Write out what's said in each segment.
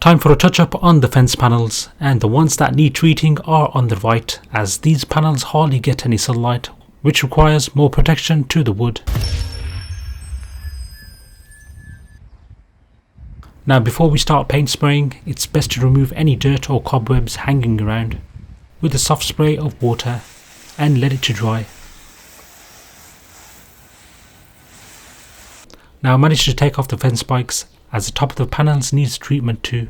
Time for a touch up on the fence panels, and the ones that need treating are on the right, as these panels hardly get any sunlight, which requires more protection to the wood. Now before we start paint spraying, it's best to remove any dirt or cobwebs hanging around with a soft spray of water and let it to dry. Now manage to take off the fence spikes, as the top of the panels needs treatment too.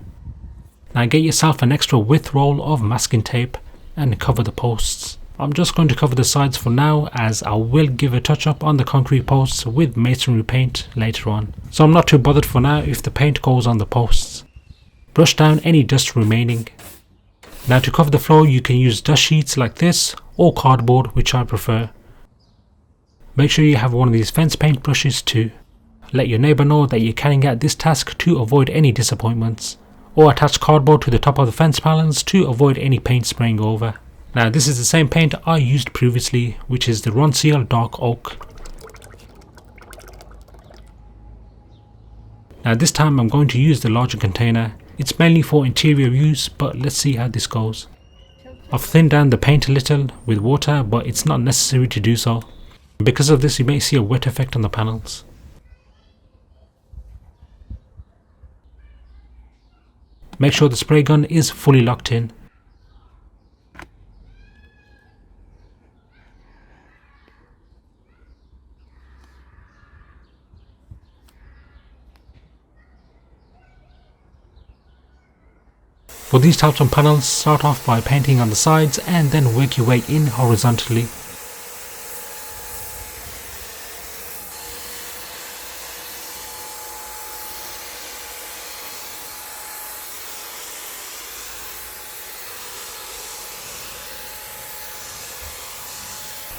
Now get yourself an extra width roll of masking tape and cover the posts. I'm just going to cover the sides for now, as I will give a touch up on the concrete posts with masonry paint later on. So I'm not too bothered for now if the paint goes on the posts. Brush down any dust remaining. Now to cover the floor you can use dust sheets like this or cardboard, which I prefer. Make sure you have one of these fence paint brushes too. Let your neighbour know that you're carrying out this task to avoid any disappointments, or attach cardboard to the top of the fence panels to avoid any paint spraying over. Now this is the same paint I used previously, which is the Ronseal Dark Oak. Now this time I'm going to use the larger container. It's mainly for interior use, but let's see how this goes. I've thinned down the paint a little with water, but it's not necessary to do so. Because of this you may see a wet effect on the panels. Make sure the spray gun is fully locked in. For these types of panels, start off by painting on the sides and then work your way in horizontally.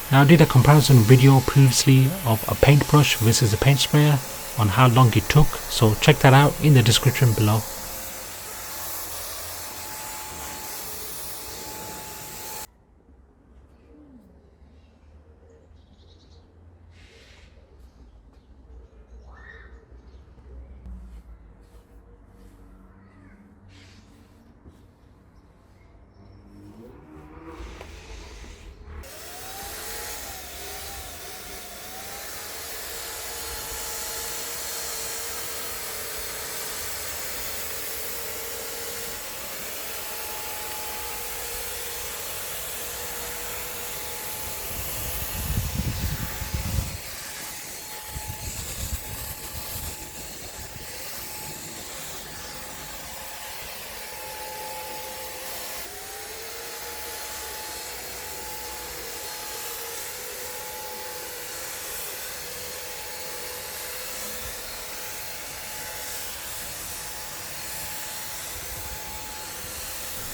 Now I did a comparison video previously of a paintbrush versus a paint sprayer on how long it took, so check that out in the description below.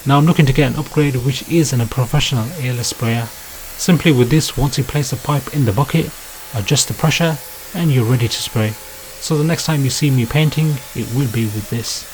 Now I'm looking to get an upgrade, which is a professional airless sprayer. Simply with this, once you place the pipe in the bucket, adjust the pressure and you're ready to spray. So the next time you see me painting, it will be with this.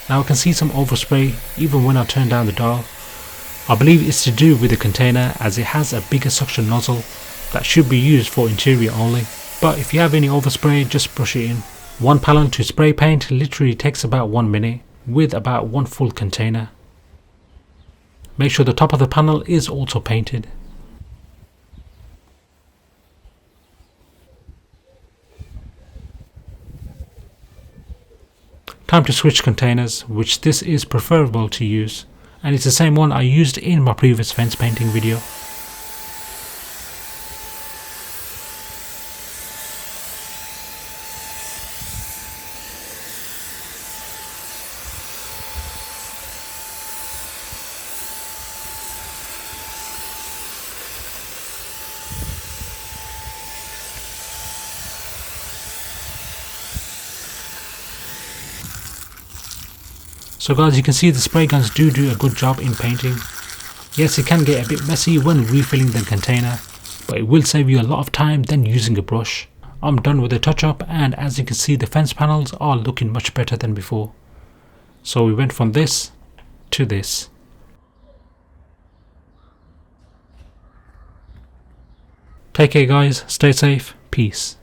Now I can see some overspray even when I turn down the dial. I believe it's to do with the container, as it has a bigger suction nozzle that should be used for interior only. But if you have any overspray, just brush it in. One pallet to spray paint literally takes about 1 minute with about one full container. Make sure the top of the panel is also painted. Time to switch containers, which this is preferable to use, and it's the same one I used in my previous fence painting video. So guys, you can see the spray guns do a good job in painting. Yes, it can get a bit messy when refilling the container, but it will save you a lot of time than using a brush. I'm done with the touch up, and as you can see, the fence panels are looking much better than before. So we went from this to this. Take care guys, stay safe, peace.